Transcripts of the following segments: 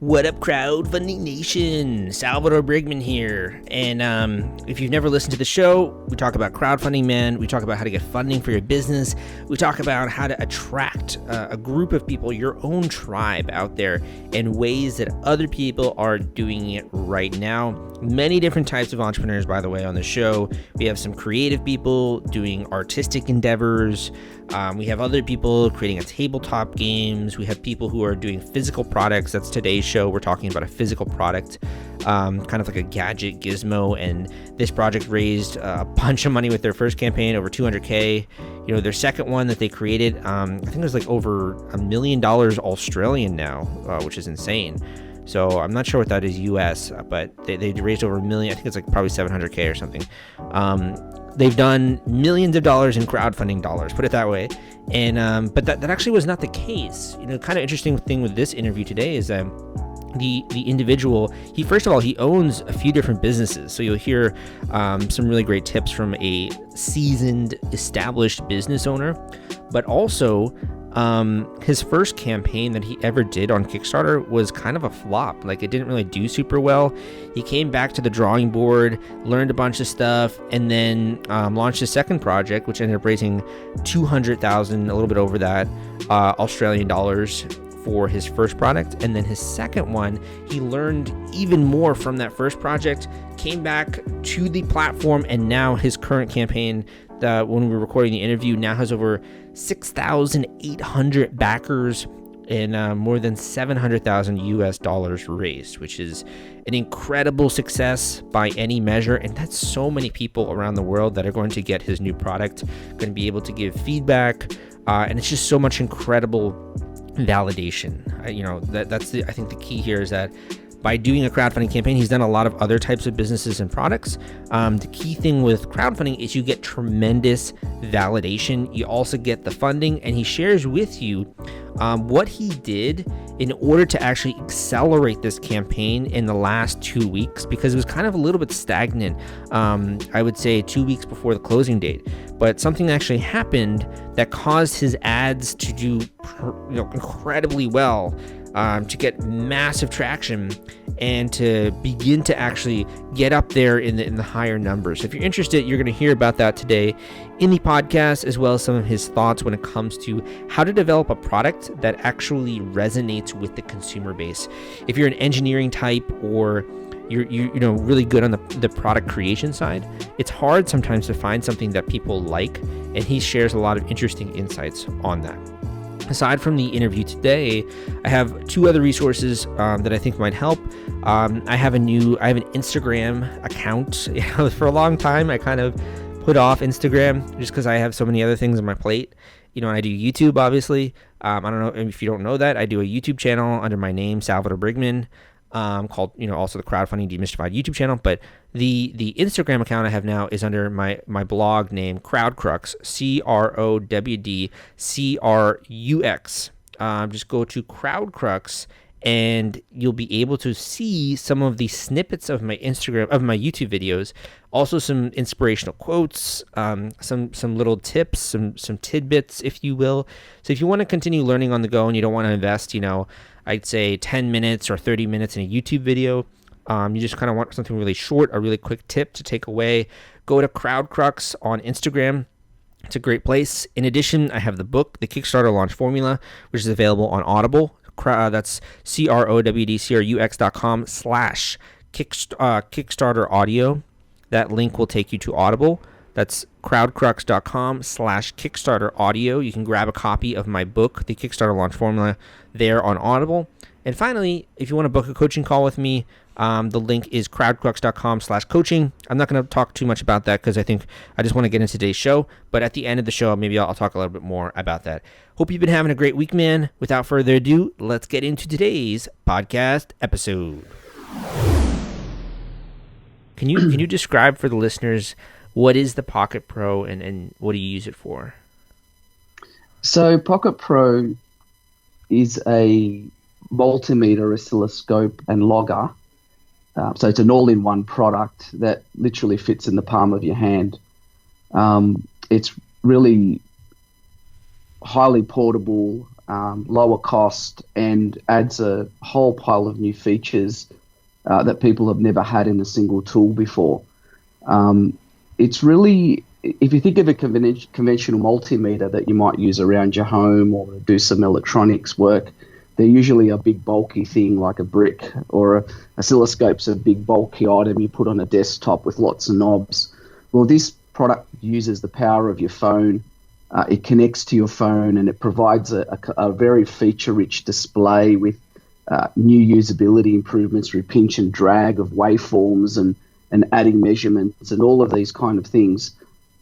What up, Crowdfunding Nation? Salvador Brigman here. And if you've never listened to the show, we talk about crowdfunding, man. We talk about how to get funding for your business. We talk about how to attract a group of people, your own tribe out there, in ways that other people are doing it right now. Many different types of entrepreneurs, by the way, on the show. We have some creative people doing artistic endeavors. We have other people creating a tabletop games. We have people who are doing physical products. That's today's show. We're talking about a physical product, kind of like a gadget gizmo. And this project raised a bunch of money with their first campaign, over $200K. You know, their second one that they created, I think it was like over $1 million Australian now, which is insane. So I'm not sure what that is US, but they raised over $1 million. I think it's like probably $700K or something. They've done millions of dollars in crowdfunding dollars, put it that way. And but that actually was not the case. You know, kind of interesting thing with this interview today is that the individual, he owns a few different businesses. So you'll hear some really great tips from a seasoned, established business owner, but also his first campaign that he ever did on Kickstarter was kind of a flop. Like, it didn't really do super well. He came back to the drawing board, learned a bunch of stuff, and then launched his second project, which ended up raising 200,000, a little bit over that, Australian dollars for his first product. And then his second one, he learned even more from that first project, came back to the platform, and now his current campaign, when we were recording the interview, now has over 6,800 backers and more than 700,000 US dollars raised, which is an incredible success by any measure. And that's so many people around the world that are going to get his new product, going to be able to give feedback, and it's just so much incredible validation. That's I think the key here is that by doing a crowdfunding campaign, he's done a lot of other types of businesses and products. The key thing with crowdfunding is you get tremendous validation. You also get the funding, and he shares with you what he did in order to actually accelerate this campaign in the last 2 weeks, because it was kind of a little bit stagnant, I would say 2 weeks before the closing date. But something actually happened that caused his ads to do incredibly well, to get massive traction, and to begin to actually get up there in the higher numbers. So if you're interested, you're going to hear about that today in the podcast, as well as some of his thoughts when it comes to how to develop a product that actually resonates with the consumer base. If you're an engineering type, or you're really good on the product creation side, it's hard sometimes to find something that people like, and he shares a lot of interesting insights on that. Aside from the interview today, I have two other resources that I think might help. I have an Instagram account. For a long time, I kind of put off Instagram just because I have so many other things on my plate. And I do YouTube, obviously. I don't know if you don't know that. I do a YouTube channel under my name, Salvador Brigman, called, also the Crowdfunding Demystified YouTube channel. But the Instagram account I have now is under my blog name, Crowdcrux, CROWDCRUX. Just go to Crowdcrux, and you'll be able to see some of the snippets of my YouTube videos, also some inspirational quotes, some little tips, some tidbits, if you will. So if you want to continue learning on the go and you don't want to invest, I'd say 10 minutes or 30 minutes in a YouTube video, you just kind of want something really short, a really quick tip to take away, go to Crowdcrux on Instagram. It's a great place. In addition, I have the book, The Kickstarter Launch Formula, which is available on Audible. That's crowdcrux.com/Kickstarter audio. That link will take you to Audible. That's crowdcrux.com/Kickstarter audio. You can grab a copy of my book, The Kickstarter Launch Formula, there on Audible. And finally, if you want to book a coaching call with me, the link is crowdcrux.com/coaching. I'm not going to talk too much about that because I just want to get into today's show. But at the end of the show, maybe I'll talk a little bit more about that. Hope you've been having a great week, man. Without further ado, let's get into today's podcast episode. Can you describe for the listeners what is the Pocket Pro and what do you use it for? So Pocket Pro is a multimeter oscilloscope and logger. So it's an all-in-one product that literally fits in the palm of your hand. It's really highly portable. lower cost, and adds a whole pile of new features that people have never had in a single tool before. It's really, if you think of a conventional multimeter that you might use around your home or do some electronics work, they're usually a big bulky thing like a brick, or a oscilloscope's a big bulky item you put on a desktop with lots of knobs. Well, this product uses the power of your phone. It connects to your phone, and it provides a very feature-rich display with new usability improvements through pinch and drag of waveforms and adding measurements and all of these kind of things.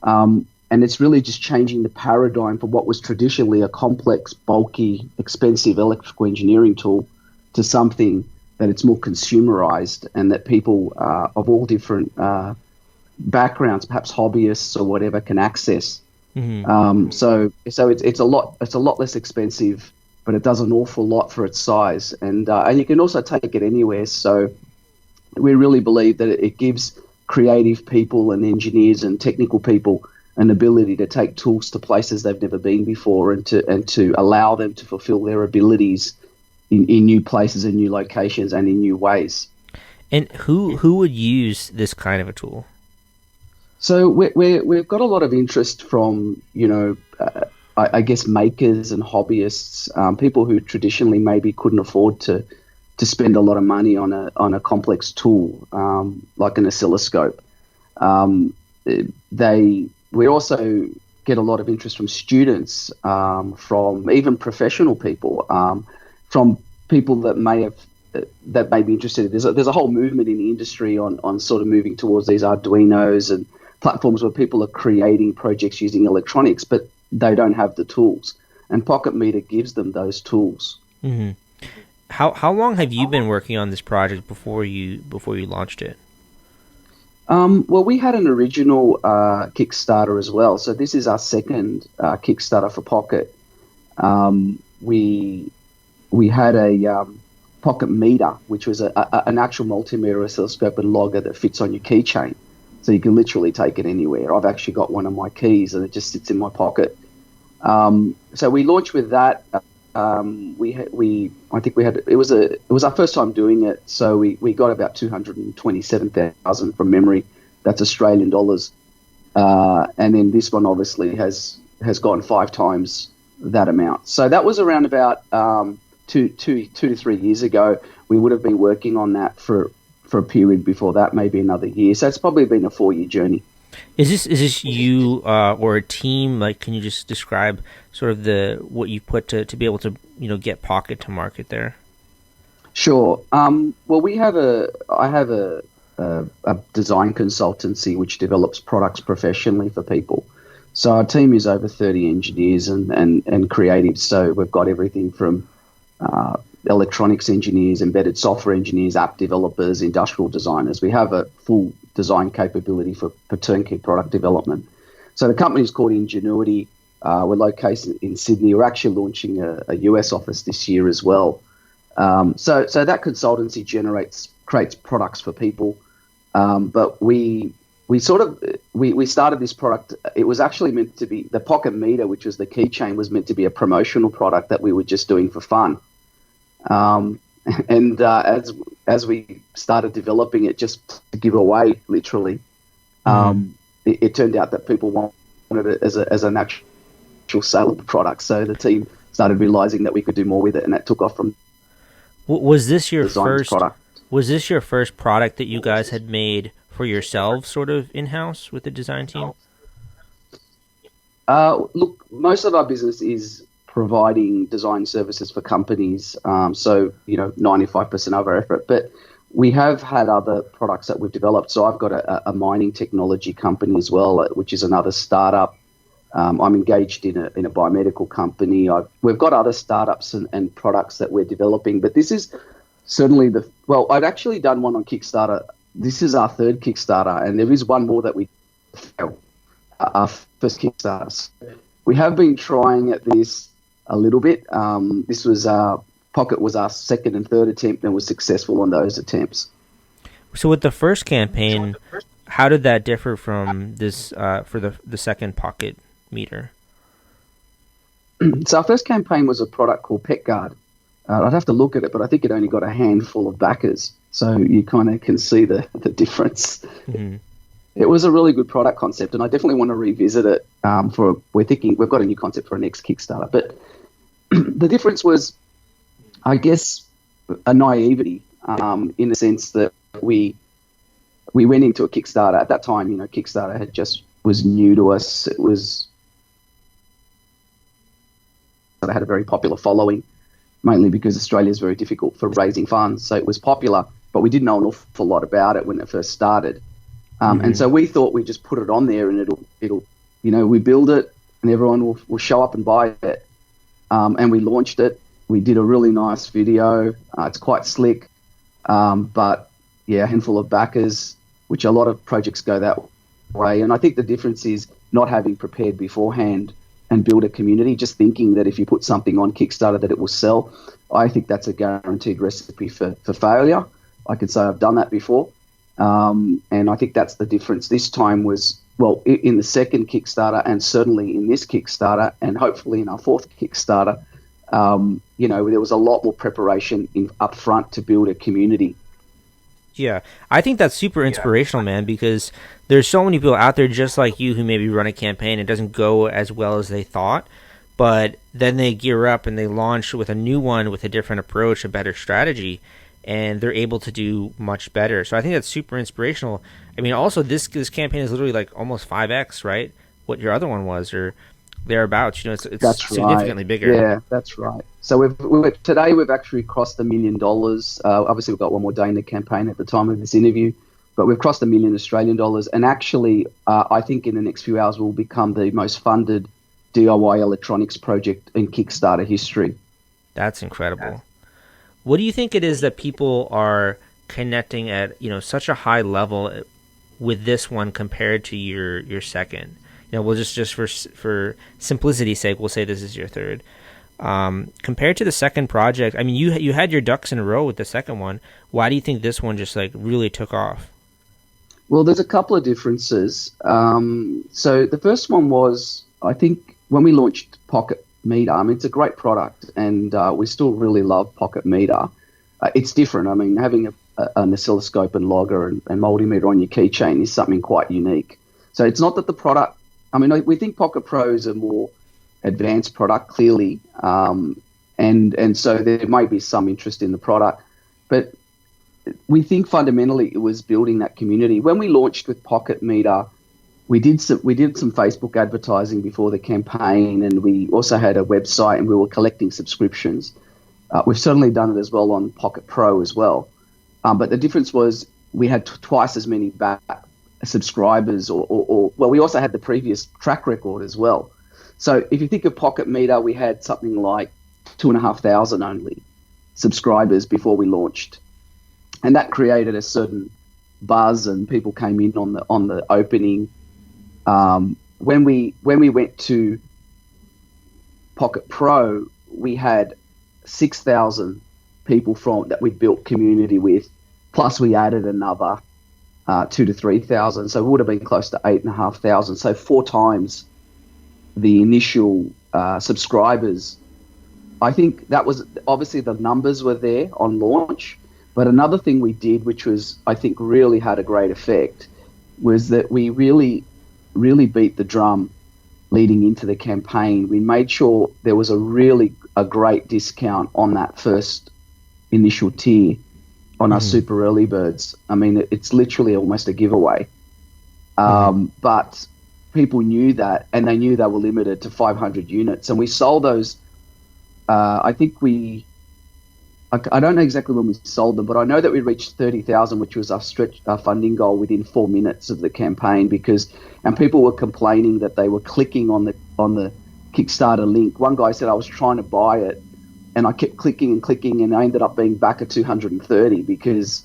And it's really just changing the paradigm for what was traditionally a complex, bulky, expensive electrical engineering tool to something that it's more consumerized, and that people of all different backgrounds, perhaps hobbyists or whatever, can access. So it's a lot less expensive, but it does an awful lot for its size, and you can also take it anywhere. So we really believe that it gives creative people and engineers and technical people an ability to take tools to places they've never been before, and to allow them to fulfill their abilities in new places and new locations and in new ways. And who would use this kind of a tool? So we've got a lot of interest from, I guess, makers and hobbyists, people who traditionally maybe couldn't afford to spend a lot of money on a complex tool like an oscilloscope. We also get a lot of interest from students, from even professional people, from people that may be interested. There's a whole movement in the industry on sort of moving towards these Arduinos and platforms where people are creating projects using electronics, but they don't have the tools. And Pocket Meter gives them those tools. Mm-hmm. How long have you been working on this project before you launched it? Well, we had an original Kickstarter as well. So this is our second Kickstarter for Pocket. We had a Pocket Meter, which was an actual multimeter oscilloscope and logger that fits on your keychain. So you can literally take it anywhere. I've actually got one of my keys and it just sits in my pocket. So we launched with that. I think it was our first time doing it. So we got about 227,000 from memory. That's Australian dollars. And then this one obviously has gone 5 times that amount. So that was around about 2 to 3 years ago. We would have been working on that for a period before that, maybe another year. So it's probably been a 4-year journey. Is this you or a team? Like, can you just describe sort of what you put to be able to get Pocket to market there? Sure. Well, I have a design consultancy which develops products professionally for people. So our team is over 30 engineers and creatives. So we've got everything from electronics engineers, embedded software engineers, app developers, industrial designers. We have a full design capability for turnkey product development. So the company is called Ingenuity. We're located in Sydney. We're actually launching a US office this year as well. So that consultancy creates products for people. But we started this product. It was actually meant to be the Pocket Meter, which was the keychain, was meant to be a promotional product that we were just doing for fun. And as we started developing it just to give away, literally, it turned out that people wanted it as an actual saleable product. So the team started realizing that we could do more with it, and that took off from. Was this your first product? Was this your first product that you guys had made for yourselves, sort of in-house with the design team? Look, most of our business is providing design services for companies, so 95% of our effort. But we have had other products that we've developed. So I've got a mining technology company as well, which is another startup. I'm engaged in a biomedical company. We've got other startups and products that we're developing, but this is certainly I've actually done one on Kickstarter. This is our third Kickstarter, and there is one more that we failed, our first Kickstarter. So we have been trying at this a little bit. This was Pocket was our second and third attempt, and was successful on those attempts. So with the first campaign, how did that differ from this for the second Pocket Meter? So our first campaign was a product called PetGuard. I'd have to look at it, but I think it only got a handful of backers. So you kind of can see the difference. Hmm. It was a really good product concept, and I definitely want to revisit it. We're thinking we've got a new concept for our next Kickstarter, but the difference was, I guess, a naivety in the sense that we went into a Kickstarter at that time. Kickstarter was new to us. It had a very popular following, mainly because Australia is very difficult for raising funds. So it was popular, but we didn't know an awful lot about it when it first started. And so we thought we'd just put it on there and it'll we build it and everyone will show up and buy it. And we launched it. We did a really nice video. It's quite slick, but yeah, a handful of backers, which a lot of projects go that way. And I think the difference is not having prepared beforehand and build a community, just thinking that if you put something on Kickstarter that it will sell. I think that's a guaranteed recipe for failure. I can say I've done that before. And I think that's the difference. This time was, well, in the second Kickstarter and certainly in this Kickstarter and hopefully in our fourth Kickstarter, there was a lot more preparation up front to build a community. Yeah, I think that's super inspirational, man, because there's so many people out there just like you who maybe run a campaign and it doesn't go as well as they thought, but then they gear up and they launch with a new one with a different approach, a better strategy, and they're able to do much better. So I think that's super inspirational. I mean, also this campaign is literally like almost 5x, right? What your other one was, or thereabouts. It's that's significantly right. bigger. Yeah, that's right. So today we've actually crossed $1 million. Obviously, we've got one more day in the campaign at the time of this interview, but we've crossed $1 million Australian dollars. And actually, I think in the next few hours we'll become the most funded DIY electronics project in Kickstarter history. That's incredible. What do you think it is that people are connecting at such a high level with this one compared to your second? We'll just for simplicity's sake, we'll say this is your third. Compared to the second project, I mean, you had your ducks in a row with the second one. Why do you think this one just like really took off? Well, there's a couple of differences. So the first one was, I think, when we launched Pocket Meter. I mean, it's a great product, and we still really love Pocket Meter. It's different. I mean, having an oscilloscope and logger and multimeter on your keychain is something quite unique. So it's not that the product. I mean, we think Pocket Pro is a more advanced product, clearly, and so there may be some interest in the product, but we think fundamentally it was building that community. When we launched with Pocket Meter, we did some Facebook advertising before the campaign, and we also had a website, and we were collecting subscriptions. We've certainly done it as well on Pocket Pro as well, but the difference was we had twice as many subscribers, or we also had the previous track record as well. So if you think of Pocket Meter, we had something like 2,500 only subscribers before we launched, and that created a certain buzz, and people came in on the opening. When we went to Pocket Pro, we had 6,000 people that we built community with, plus we added another 2,000 to 3,000, so it would have been close to 8,500. So 4 times the initial subscribers. I think that was obviously the numbers were there on launch, but another thing we did, which was I think really had a great effect, was that we really beat the drum leading into the campaign. We made sure there was a great discount on that first initial tier on our super early birds. I mean, it's literally almost a giveaway. But people knew that, and they knew they were limited to 500 units. And we sold those, I don't know exactly when we sold them, but I know that we reached 30,000, which was our funding goal, within 4 minutes of the campaign, and people were complaining that they were clicking on the Kickstarter link. One guy said, I was trying to buy it, and I kept clicking and clicking, and I ended up being back at 230 because,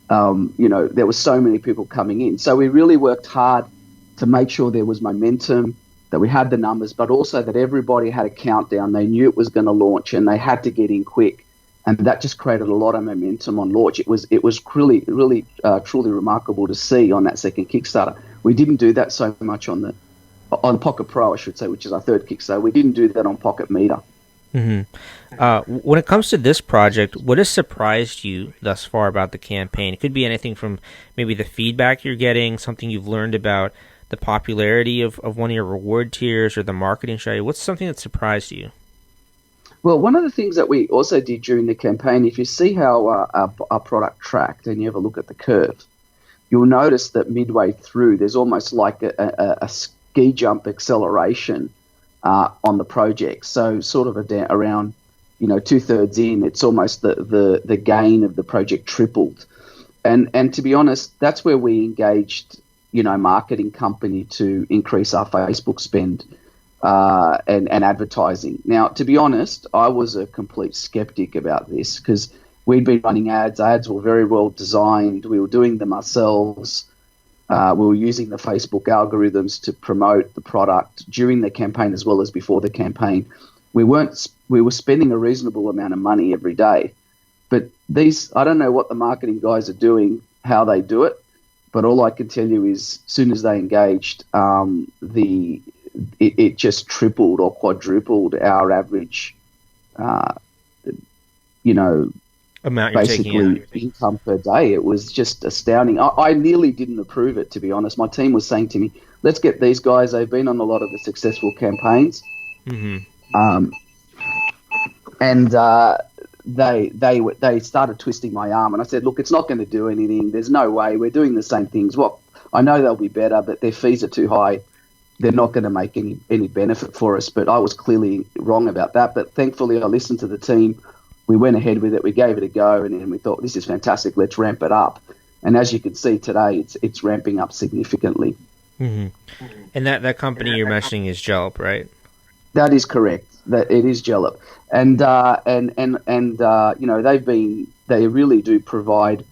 there were so many people coming in. So we really worked hard to make sure there was momentum, that we had the numbers, but also that everybody had a countdown. They knew it was going to launch, and they had to get in quick. And that just created a lot of momentum on launch. It was really truly remarkable to see on that second Kickstarter. We didn't do that so much on on Pocket Pro, I should say, which is our third Kickstarter. We didn't do that on Pocket Meter. When it comes to this project, what has surprised you thus far about the campaign? It could be anything from maybe the feedback you're getting, something you've learned about the popularity of one of your reward tiers or the marketing strategy. What's something that surprised you? Well, one of the things that we also did during the campaign, if you see how our product tracked and you have a look at the curve, you'll notice that midway through, there's almost like a ski jump acceleration on the project. So sort of around, 2/3 in, it's almost the gain of the project tripled. And to be honest, that's where we engaged, marketing company to increase our Facebook spend and advertising. Now, to be honest, I was a complete skeptic about this because we'd been running ads. Ads were very well designed. We were doing them ourselves. We were using the Facebook algorithms to promote the product during the campaign as well as before the campaign. We were spending a reasonable amount of money every day. But I don't know what the marketing guys are doing, how they do it, but all I can tell you is as soon as they engaged, it just tripled or quadrupled our average, Amount you're basically income per day. It was just astounding. I nearly didn't approve it, to be honest. My team was saying to me, let's get these guys. They've been on a lot of the successful campaigns. And they started twisting my arm. And I said, look, it's not going to do anything. There's no way. We're doing the same things. Well, I know they'll be better, but their fees are too high. They're not going to make any benefit for us. But I was clearly wrong about that. But thankfully, I listened to the team. We went ahead with it. We gave it a go, and we thought, this is fantastic. Let's ramp it up. And as you can see today, it's ramping up significantly. And that company you're mentioning is Jellup, right? That is correct. That it is Jellup, and they really do provide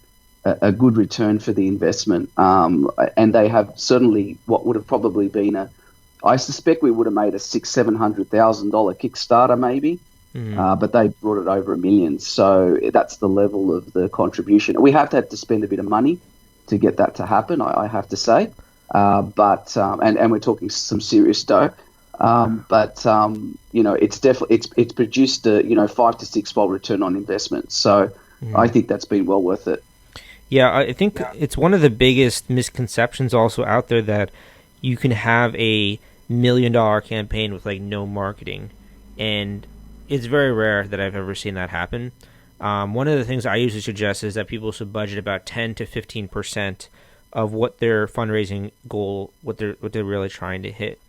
a good return for the investment, and they have certainly what would have probably been I suspect we would have made a $600,000-$700,000 Kickstarter maybe. But they brought it over $1 million. So that's the level of the contribution. We have had to spend a bit of money to get that to happen, I have to say. But we're talking some serious dough. It's definitely it's produced a 5 to 6 fold return on investment. So I think that's been well worth it. Yeah, I think it's one of the biggest misconceptions also out there that you can have a $1 million campaign with like no marketing, and it's very rare that I've ever seen that happen. One of the things I usually suggest is that people should budget about 10 to 15% of what their fundraising goal, what they're really trying to hit.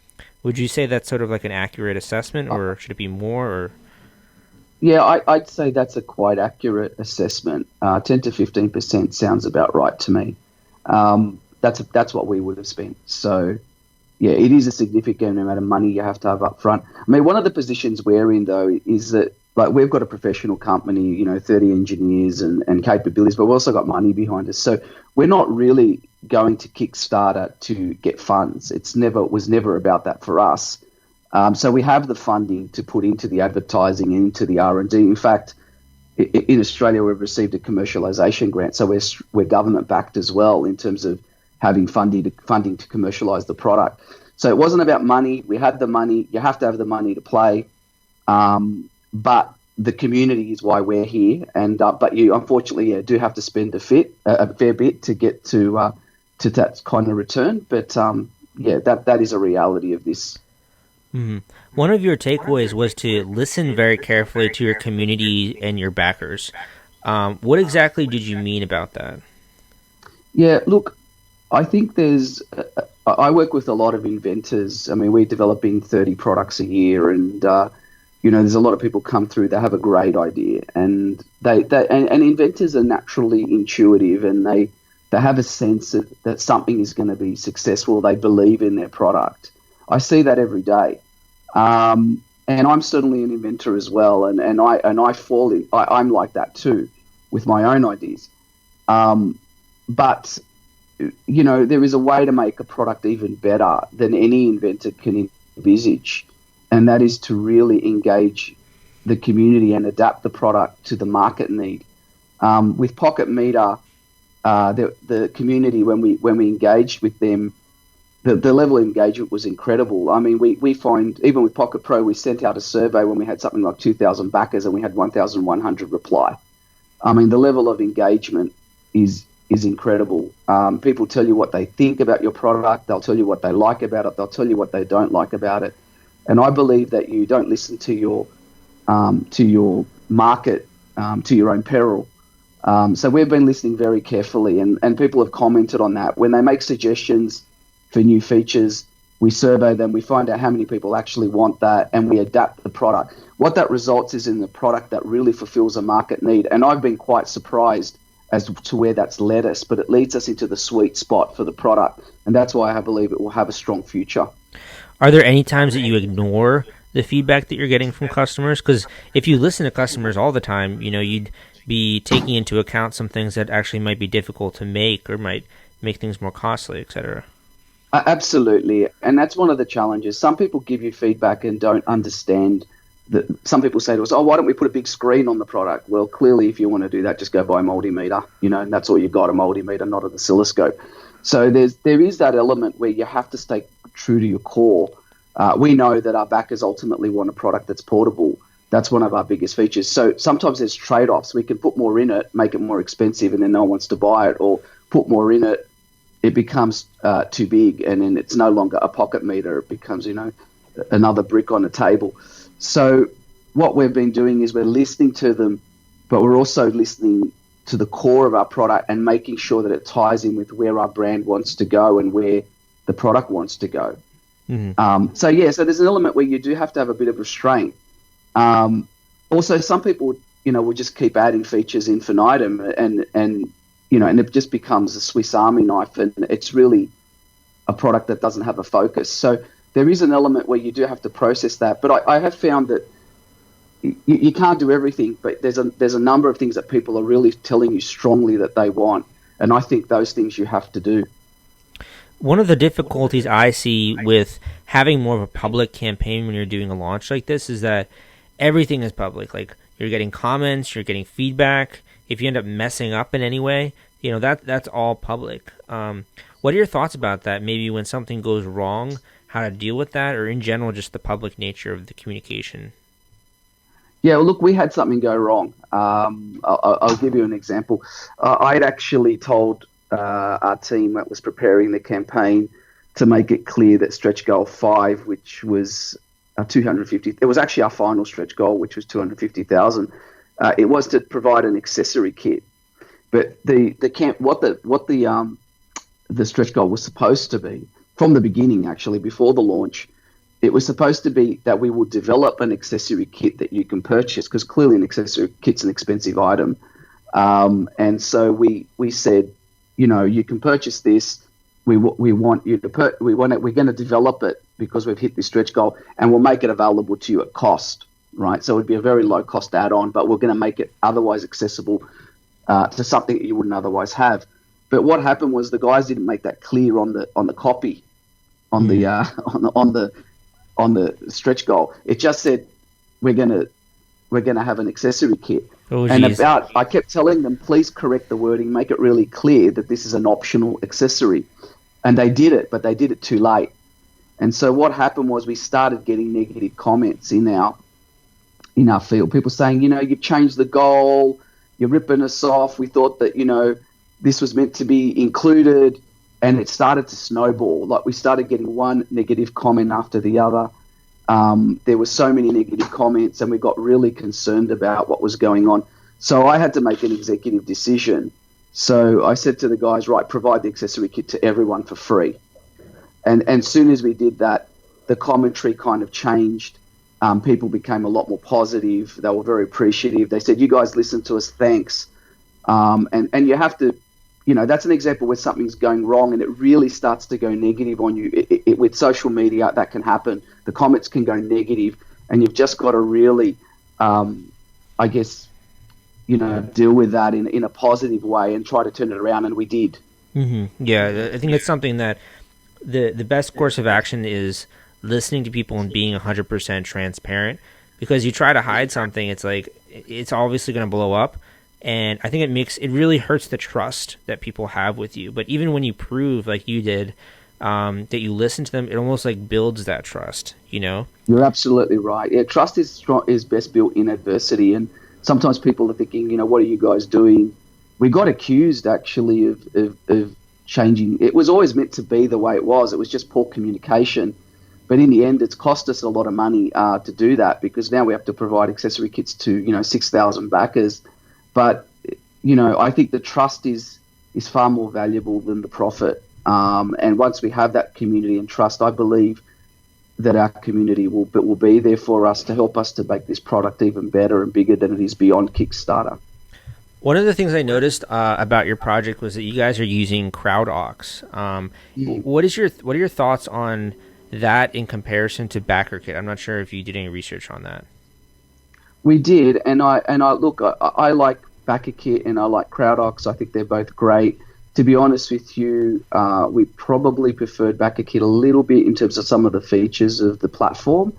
Would you say that's sort of like an accurate assessment, or should it be more? Or yeah, I'd say that's a quite accurate assessment. 10 to 15% sounds about right to me. That's what we would have spent. So. Yeah, it is a significant amount of money you have to have up front. I mean, one of the positions we're in, though, is that like we've got a professional company, 30 engineers and capabilities, but we've also got money behind us. So we're not really going to Kickstarter to get funds. It was never about that for us. So we have the funding to put into the advertising and into the R&D. In fact, in Australia, we've received a commercialisation grant, so we're government backed as well in terms of having funding to commercialise the product. So it wasn't about money. We had the money. You have to have the money to play. But the community is why we're here. And but you unfortunately do have to spend a fair bit to get to that kind of return. But that is a reality of this. One of your takeaways was to listen very carefully to your community and your backers. What exactly did you mean about that? Yeah, look, I think I work with a lot of inventors. I mean, we're developing 30 products a year, and there's a lot of people come through. They have a great idea, and and inventors are naturally intuitive, and they have a sense that something is going to be successful. They believe in their product. I see that every day, and I'm certainly an inventor as well, and I'm like that too, with my own ideas, but. There is a way to make a product even better than any inventor can envisage, and that is to really engage the community and adapt the product to the market need. With Pocket Meter, the community, when we engaged with them, the level of engagement was incredible. I mean, we find, even with Pocket Pro, we sent out a survey when we had something like 2,000 backers and we had 1,100 reply. I mean, the level of engagement is incredible. People tell you what they think about your product. They'll tell you what they like about it. They'll tell you what they don't like about it. And I believe that you don't listen to your market to your own peril. So we've been listening very carefully, and people have commented on that. When they make suggestions for new features, we survey them, we find out how many people actually want that, and we adapt the product. What that results is in the product that really fulfills a market need. And I've been quite surprised as to where that's led us, but it leads us into the sweet spot for the product. And that's why I believe it will have a strong future. Are there any times that you ignore the feedback that you're getting from customers? Because if you listen to customers all the time, you'd be taking into account some things that actually might be difficult to make or might make things more costly, etc. Absolutely. And that's one of the challenges. Some people give you feedback and don't understand that. Some people say to us, why don't we put a big screen on the product? Well, clearly, if you want to do that, just go buy a multimeter, and that's all you've got, a multimeter, not an oscilloscope. So there is that element where you have to stay true to your core. We know that our backers ultimately want a product that's portable. That's one of our biggest features. So sometimes there's trade-offs. We can put more in it, make it more expensive, and then no one wants to buy it, or put more in it, it becomes too big, and then it's no longer a pocket meter. It becomes, another brick on a table. So what we've been doing is we're listening to them, but we're also listening to the core of our product and making sure that it ties in with where our brand wants to go and where the product wants to go. Mm-hmm. So there's an element where you do have to have a bit of restraint. Also, some people, will just keep adding features infinitum, and it just becomes a Swiss Army knife, and it's really a product that doesn't have a focus. So there is an element where you do have to process that. But I have found that you can't do everything, but there's a number of things that people are really telling you strongly that they want, and I think those things you have to do. One of the difficulties I see with having more of a public campaign when you're doing a launch like this is that everything is public. Like, you're getting comments, you're getting feedback. If you end up messing up in any way, that's all public. What are your thoughts about that? Maybe when something goes wrong, how to deal with that, or in general, just the public nature of the communication? Yeah, well, look, we had something go wrong. I'll give you an example. I'd actually told our team that was preparing the campaign to make it clear that stretch goal 5, which was 250, it was actually our final stretch goal, which was 250,000. It was to provide an accessory kit, but what the stretch goal was supposed to be from the beginning, actually before the launch, it was supposed to be that we would develop an accessory kit that you can purchase, because clearly an accessory kit's an expensive item, and so we said, you can purchase this. We're going to develop it because we've hit this stretch goal, and we'll make it available to you at cost, right? So it'd be a very low cost add-on, but we're going to make it otherwise accessible to something that you wouldn't otherwise have. But what happened was the guys didn't make that clear on the copy, on the stretch goal. It just said we're gonna have an accessory kit. I kept telling them, please correct the wording, make it really clear that this is an optional accessory. And they did it, but they did it too late. And so what happened was we started getting negative comments in our field. People saying, you've changed the goal, you're ripping us off. We thought that, this was meant to be included, and it started to snowball. Like, we started getting one negative comment after the other. There were so many negative comments, and we got really concerned about what was going on. So I had to make an executive decision. So I said to the guys, right, provide the accessory kit to everyone for free. And as soon as we did that, the commentary kind of changed. People became a lot more positive. They were very appreciative. They said, you guys listened to us, thanks. And you have to, that's an example where something's going wrong and it really starts to go negative on you. With social media, that can happen. The comments can go negative, and you've just got to really, deal with that in a positive way and try to turn it around, and we did. Mm-hmm. Yeah, I think it's something that the best course of action is listening to people and being 100% transparent, because you try to hide something, it's like, it's obviously going to blow up. And I think it really hurts the trust that people have with you. But even when you prove, like you did, that you listen to them, it almost like builds that trust, you know? You're absolutely right. Yeah, trust is best built in adversity, and sometimes people are thinking, what are you guys doing? We got accused actually of changing. It was always meant to be the way it was. It was just poor communication, but in the end, it's cost us a lot of money to do that, because now we have to provide accessory kits to 6,000 backers. But I think the trust is far more valuable than the profit. And once we have that community and trust, I believe that our community will be there for us to help us to make this product even better and bigger than it is beyond Kickstarter. One of the things I noticed about your project was that you guys are using CrowdOx. What are your thoughts on that in comparison to BackerKit? I'm not sure if you did any research on that. We did, and I look, I like BackerKit and I like CrowdOx. I think they're both great. To be honest with you, we probably preferred BackerKit a little bit in terms of some of the features of the platform,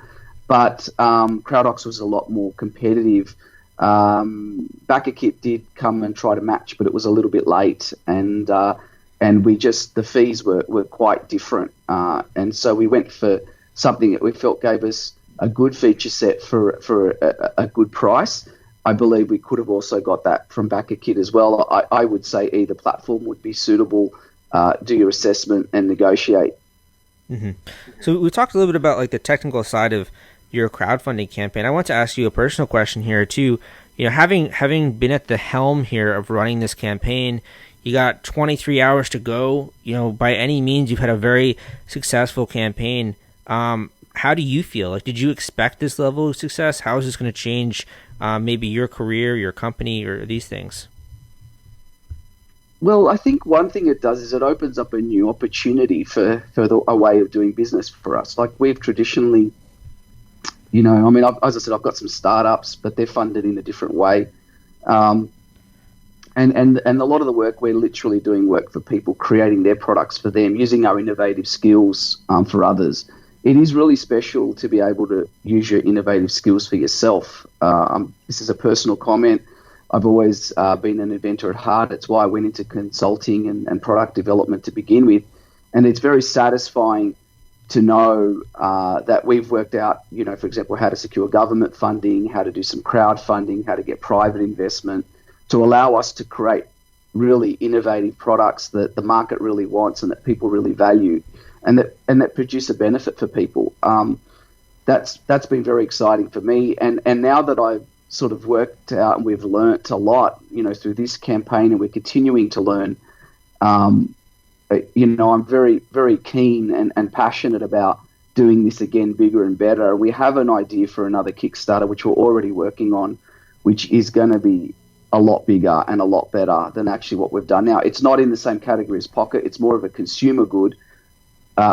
but CrowdOx was a lot more competitive. BackerKit did come and try to match, but it was a little bit late, and the fees were quite different, and so we went for something that we felt gave us a good feature set for a good price. I believe we could have also got that from BackerKit as well. I would say either platform would be suitable. Do your assessment and negotiate. Mm-hmm. So we talked a little bit about like the technical side of your crowdfunding campaign. I want to ask you a personal question here too. Having been at the helm here of running this campaign, you got 23 hours to go. By any means, you've had a very successful campaign. How do you feel? Like, did you expect this level of success? How is this going to change maybe your career, your company, or these things? Well, I think one thing it does is it opens up a new opportunity for a way of doing business for us. Like we've traditionally, as I said, I've got some startups, but they're funded in a different way. And a lot of the work, we're literally doing work for people, creating their products for them, using our innovative skills for others. It is really special to be able to use your innovative skills for yourself. This is a personal comment. I've always been an inventor at heart. It's why I went into consulting and product development to begin with. And it's very satisfying to know that we've worked out, for example, how to secure government funding, how to do some crowdfunding, how to get private investment to allow us to create really innovative products that the market really wants and that people really value. And that produce a benefit for people. That's been very exciting for me. And now that I've sort of worked out and we've learnt a lot, through this campaign, and we're continuing to learn, I'm very, very keen and passionate about doing this again bigger and better. We have an idea for another Kickstarter, which we're already working on, which is going to be a lot bigger and a lot better than actually what we've done now. It's not in the same category as Pocket. It's more of a consumer good,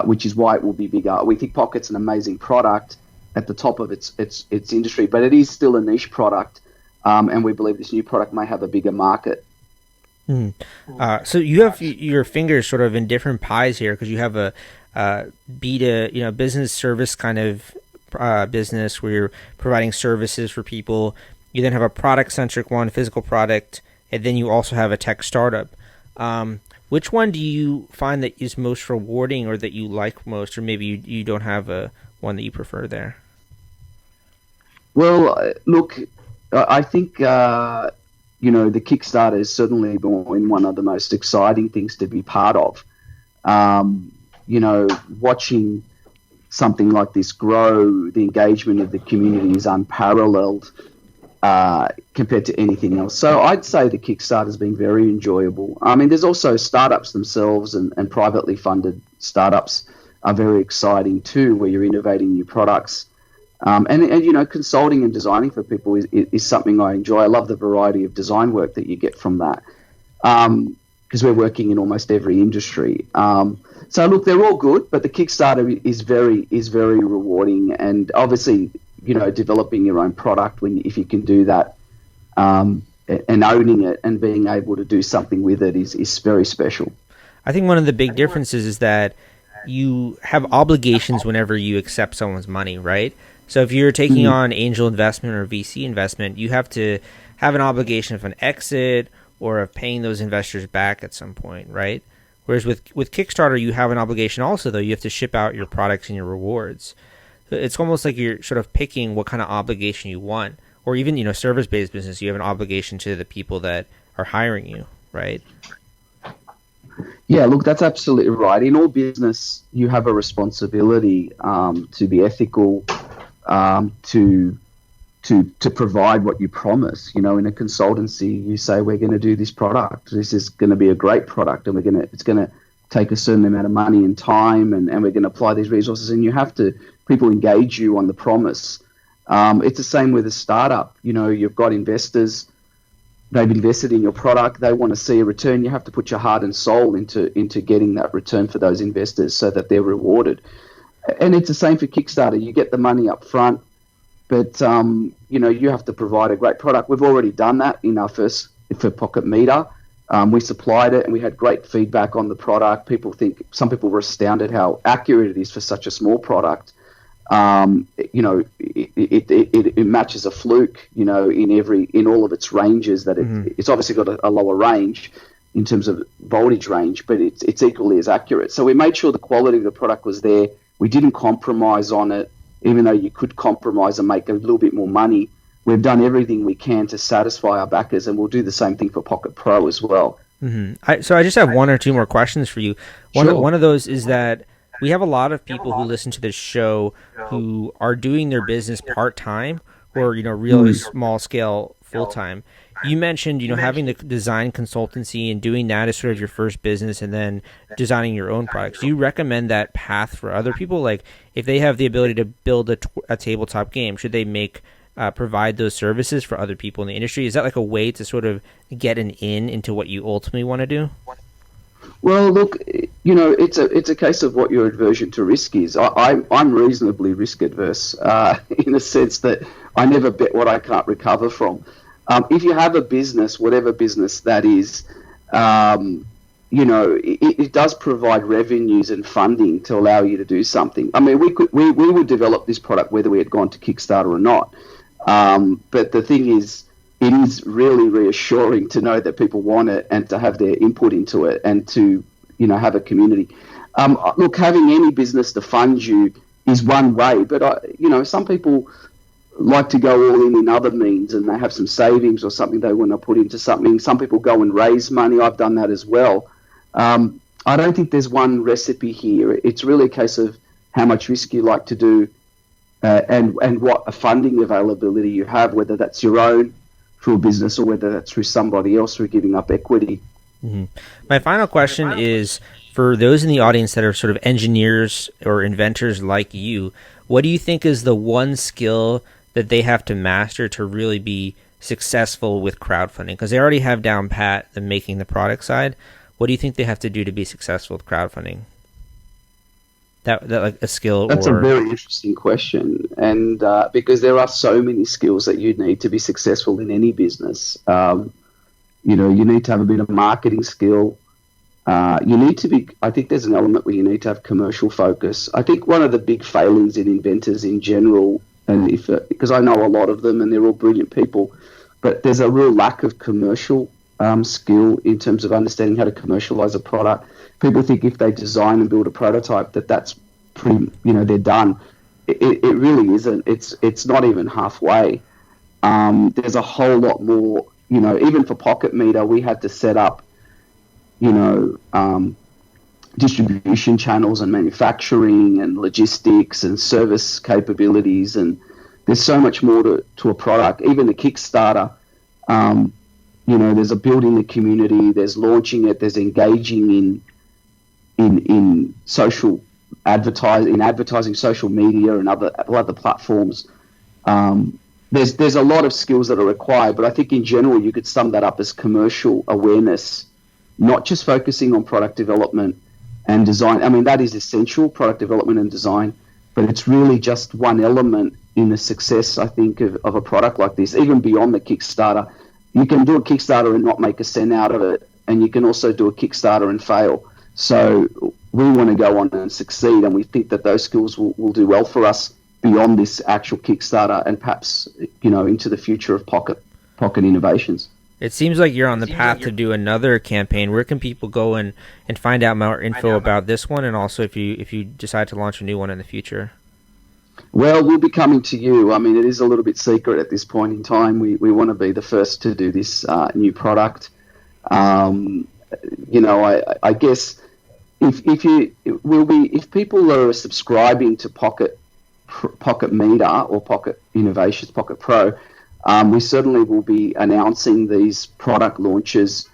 which is why it will be bigger. We think Pocket's an amazing product at the top of its industry, but it is still a niche product, and we believe this new product may have a bigger market. So you have your fingers sort of in different pies here, because you have a B2 business service kind of business where you're providing services for people. You then have a product-centric one, physical product, and then you also have a tech startup. Which one do you find that is most rewarding, or that you like most, or maybe you don't have one that you prefer there? Well, look, I think the Kickstarter has certainly been one of the most exciting things to be part of. Watching something like this grow, the engagement of the community is unparalleled compared to anything else. So I'd say the Kickstarter has been very enjoyable. I mean, there's also startups themselves, and privately funded startups are very exciting too, where you're innovating new products. And consulting and designing for people is something I enjoy. I love the variety of design work that you get from that, because we're working in almost every industry. So look, they're all good, but the Kickstarter is very rewarding, and obviously, developing your own product if you can do that, and owning it and being able to do something with it is very special. I think one of the big differences is that you have obligations whenever you accept someone's money, right? So if you're taking on angel investment or VC investment, you have to have an obligation of an exit or of paying those investors back at some point, right? Whereas with Kickstarter, you have an obligation also, though. You have to ship out your products and your rewards. It's almost like you're sort of picking what kind of obligation you want. Or even, service-based business, you have an obligation to the people that are hiring you, right? Yeah, look, that's absolutely right. In all business, you have a responsibility to be ethical, to provide what you promise. In a consultancy, you say we're going to do this product. This is going to be a great product, and it's going to take a certain amount of money and time, and we're going to apply these resources. And people engage you on the promise. It's the same with a startup. You've got investors. They've invested in your product. They want to see a return. You have to put your heart and soul into getting that return for those investors so that they're rewarded. And it's the same for Kickstarter. You get the money up front, but you have to provide a great product. We've already done that in our first for Pocket Meter. We supplied it and we had great feedback on the product. Some people were astounded how accurate it is for such a small product. It matches a Fluke, in all of its ranges. That it's obviously got a lower range in terms of voltage range, but it's equally as accurate. So we made sure the quality of the product was there. We didn't compromise on it, even though you could compromise and make a little bit more money. We've done everything we can to satisfy our backers, and we'll do the same thing for Pocket Pro as well. Mm-hmm. So I just have one or two more questions for you. One of those is that we have a lot of people who listen to this show who are doing their business part-time or, really small scale full-time. You mentioned, having the design consultancy and doing that as sort of your first business and then designing your own products. Do you recommend that path for other people? Like if they have the ability to build a tabletop game, should they provide those services for other people in the industry? Is that like a way to sort of get an in into what you ultimately want to do? Well, look, it's a case of what your aversion to risk is. I'm reasonably risk adverse in the sense that I never bet what I can't recover from. If you have a business, whatever business that is, it does provide revenues and funding to allow you to do something. I mean, we would develop this product whether we had gone to Kickstarter or not. But the thing is, it is really reassuring to know that people want it and to have their input into it and to, have a community. Look, having any business to fund you is one way, but, some people like to go all in other means and they have some savings or something they want to put into something. Some people go and raise money. I've done that as well. I don't think there's one recipe here. It's really a case of how much risk you like to do and what a funding availability you have, whether that's your own through a business or whether that's through somebody else who's giving up equity. Mm-hmm. My final question is for those in the audience that are sort of engineers or inventors like you, what do you think is the one skill that they have to master to really be successful with crowdfunding? Because they already have down pat the making the product side. What do you think they have to do to be successful with crowdfunding? That like a skill? That's a very interesting question, and because there are so many skills that you need to be successful in any business. You need to have a bit of marketing skill. You need to be. I think there's an element where you need to have commercial focus. I think one of the big failings in inventors in general, and because I know a lot of them and they're all brilliant people, but there's a real lack of commercial skill in terms of understanding how to commercialize a product. People think if they design and build a prototype that's pretty, they're done. It really isn't. It's not even halfway. There's a whole lot more. Even for Pocket Meter, we had to set up, distribution channels and manufacturing and logistics and service capabilities, and there's so much more to a product. Even the Kickstarter, there's a building the community, there's launching it, there's engaging in social advertising, social media and other platforms. There's a lot of skills that are required, but I think in general you could sum that up as commercial awareness, not just focusing on product development and design. I mean, that is essential, product development and design, but it's really just one element in the success, I think, of a product like this. Even beyond the Kickstarter, you can do a Kickstarter and not make a cent out of it, and you can also do a Kickstarter and fail. So we want to go on and succeed, and we think that those skills will do well for us beyond this actual Kickstarter and perhaps, into the future of Pocket Innovations. It seems like you're on the path to do another campaign. Where can people go and find out more info about this one, and also if you decide to launch a new one in the future? Well, we'll be coming to you. I mean, it is a little bit secret at this point in time. We want to be the first to do this new product. I guess if people are subscribing to Pocket Meter or Pocket Innovations, Pocket Pro, we certainly will be announcing these product launches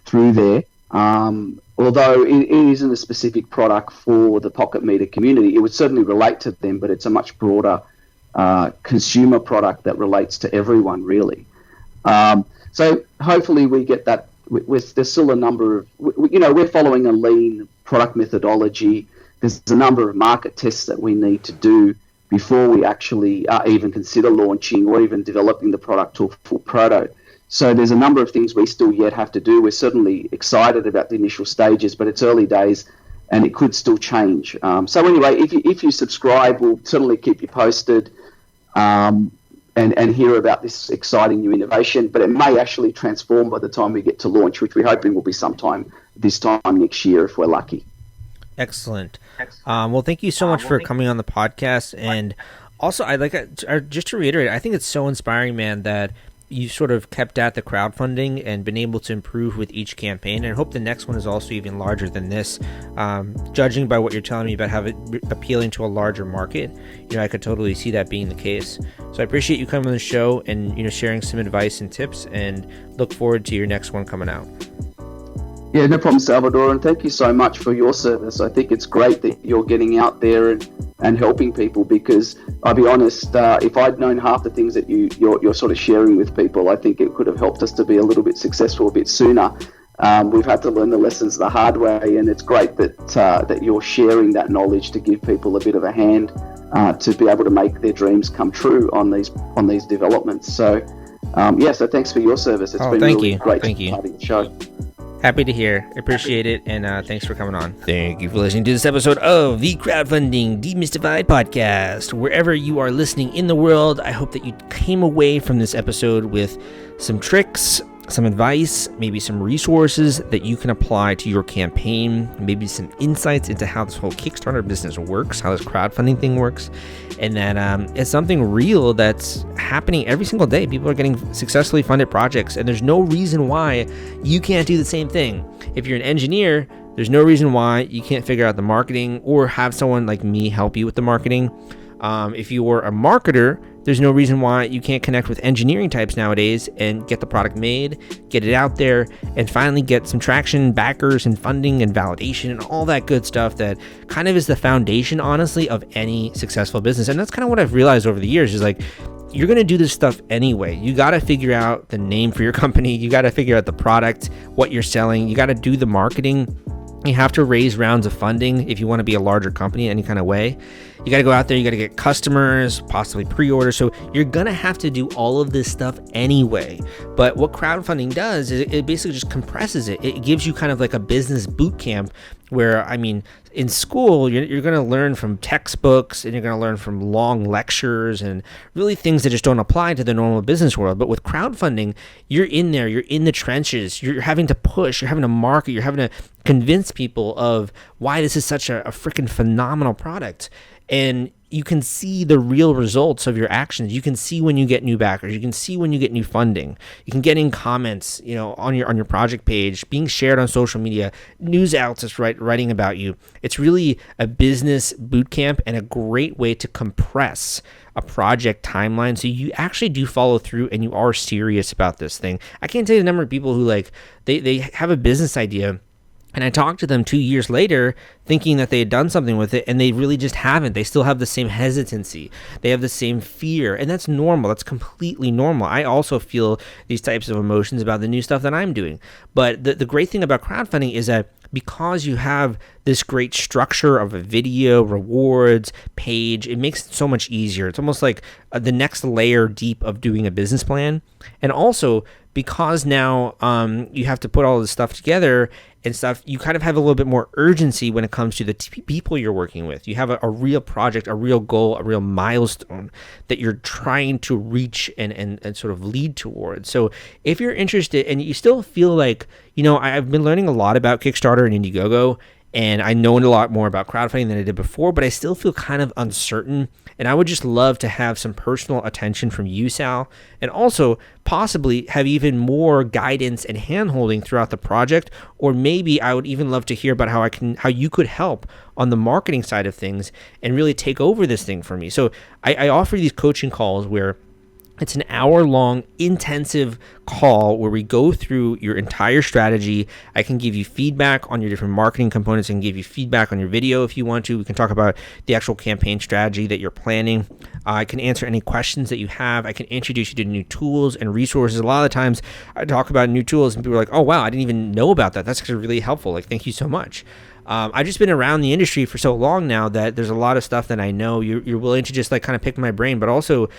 through there. Although it isn't a specific product for the Pocket Meter community, it would certainly relate to them, but it's a much broader consumer product that relates to everyone, really. So hopefully we get that. There's still a number of, we're following a lean product methodology. There's a number of market tests that we need to do before we actually even consider launching or even developing the product to a full prototype. So there's a number of things we still yet have to do. We're certainly excited about the initial stages, but it's early days and it could still change. So anyway, if you subscribe, we'll certainly keep you posted and hear about this exciting new innovation, but it may actually transform by the time we get to launch, which we're hoping will be sometime this time next year if we're lucky. Excellent. Well, thank you so much for coming on the podcast. And also, I'd like just to reiterate, I think it's so inspiring, man, that you sort of kept at the crowdfunding and been able to improve with each campaign. And I hope the next one is also even larger than this. Judging by what you're telling me about how it appealing to a larger market, I could totally see that being the case. So I appreciate you coming on the show and sharing some advice and tips, and look forward to your next one coming out. Yeah, no problem, Salvador, and thank you so much for your service. I think it's great that you're getting out there and helping people, because I'll be honest, if I'd known half the things that you're sort of sharing with people, I think it could have helped us to be a little bit successful a bit sooner. We've had to learn the lessons the hard way, and it's great that you're sharing that knowledge to give people a bit of a hand to be able to make their dreams come true on these developments. So, so thanks for your service. It's been really great to be part of the show. Happy to hear. Appreciate it, and thanks for coming on. Thank you for listening to this episode of the Crowdfunding Demystified Podcast. Wherever you are listening in the world, I hope that you came away from this episode with some tricks, some advice, maybe some resources that you can apply to your campaign, maybe some insights into how this whole Kickstarter business works, how this crowdfunding thing works, and that it's something real that's happening every single day. People are getting successfully funded projects, and there's no reason why you can't do the same thing. If you're an engineer, there's no reason why you can't figure out the marketing or have someone like me help you with the marketing. If you were a marketer, there's no reason why you can't connect with engineering types nowadays and get the product made, get it out there, and finally get some traction, backers, and funding, and validation, and all that good stuff that kind of is the foundation, honestly, of any successful business. And that's kind of what I've realized over the years is like, you're going to do this stuff anyway. You got to figure out the name for your company. You got to figure out the product, what you're selling. You got to do the marketing. You have to raise rounds of funding if you want to be a larger company in any kind of way. You got to go out there, you got to get customers, possibly pre-order. So you're going to have to do all of this stuff anyway. But what crowdfunding does is it basically just compresses it. It gives you kind of like a business boot camp where, I mean, in school, you're going to learn from textbooks and you're going to learn from long lectures and really things that just don't apply to the normal business world. But with crowdfunding, you're in there, you're in the trenches, you're having to push, you're having to market, you're having to convince people of why this is such a freaking phenomenal product. And you can see the real results of your actions. You can see when you get new backers. You can see when you get new funding. You can get in comments, on your project page, being shared on social media, news outlets writing about you. It's really a business boot camp and a great way to compress a project timeline so you actually do follow through and you are serious about this thing. I can't tell you the number of people who they have a business idea, and I talked to them 2 years later thinking that they had done something with it, and they really just haven't. They still have the same hesitancy. They have the same fear, and that's normal. That's completely normal. I also feel these types of emotions about the new stuff that I'm doing. But the great thing about crowdfunding is that because you have this great structure of a video, rewards, page. It makes it so much easier. It's almost like the next layer deep of doing a business plan. And also, because now you have to put all this stuff together and stuff, you kind of have a little bit more urgency when it comes to the people you're working with. You have a real project, a real goal, a real milestone that you're trying to reach and sort of lead towards. So if you're interested and you still feel like, I've been learning a lot about Kickstarter and Indiegogo, and I know a lot more about crowdfunding than I did before, but I still feel kind of uncertain. And I would just love to have some personal attention from you, Sal, and also possibly have even more guidance and handholding throughout the project. Or maybe I would even love to hear about how you could help on the marketing side of things and really take over this thing for me. So I offer these coaching calls where it's an hour-long intensive call where we go through your entire strategy. I can give you feedback on your different marketing components. I can give you feedback on your video if you want to. We can talk about the actual campaign strategy that you're planning. I can answer any questions that you have. I can introduce you to new tools and resources. A lot of the times I talk about new tools and people are like, oh, wow, I didn't even know about that. That's actually really helpful. Like, thank you so much. I've just been around the industry for so long now that there's a lot of stuff that I know you're willing to just like kind of pick my brain, but also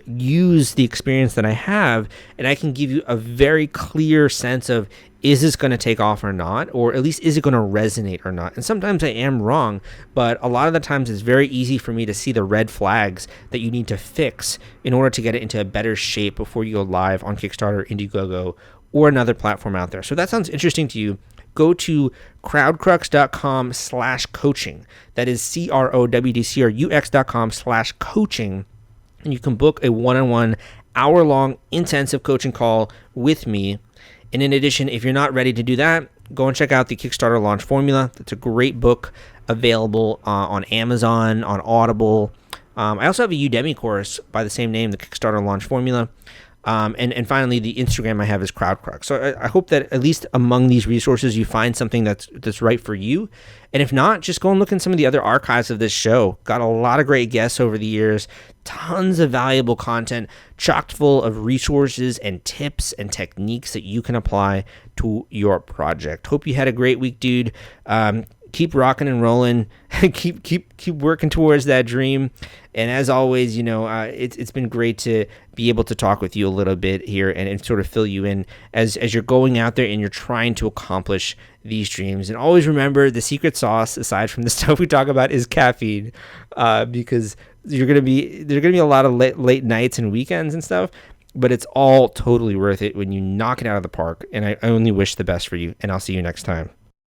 use the experience that I have, and I can give you a very clear sense of, is this going to take off or not, or at least is it going to resonate or not? And sometimes I am wrong, but a lot of the times it's very easy for me to see the red flags that you need to fix in order to get it into a better shape before you go live on Kickstarter, Indiegogo, or another platform out there. So if that sounds interesting to you, go to crowdcrux.com/coaching. That is crowdcrux.com/coaching. And you can book a one-on-one hour-long intensive coaching call with me. And in addition, if you're not ready to do that, go and check out the Kickstarter Launch Formula. It's a great book available on Amazon, on Audible. I also have a Udemy course by the same name, the Kickstarter Launch Formula. And finally, the Instagram I have is CrowdCrux. So I hope that at least among these resources, you find something that's right for you. And if not, just go and look in some of the other archives of this show. Got a lot of great guests over the years, tons of valuable content, chock full of resources and tips and techniques that you can apply to your project. Hope you had a great week, dude. Keep rocking and rolling. keep working towards that dream. And as always, it's been great to be able to talk with you a little bit here and sort of fill you in as you're going out there and you're trying to accomplish these dreams. And always remember, the secret sauce, aside from the stuff we talk about, is caffeine, because there are gonna be a lot of late nights and weekends and stuff. But it's all totally worth it when you knock it out of the park. And I only wish the best for you. And I'll see you next time.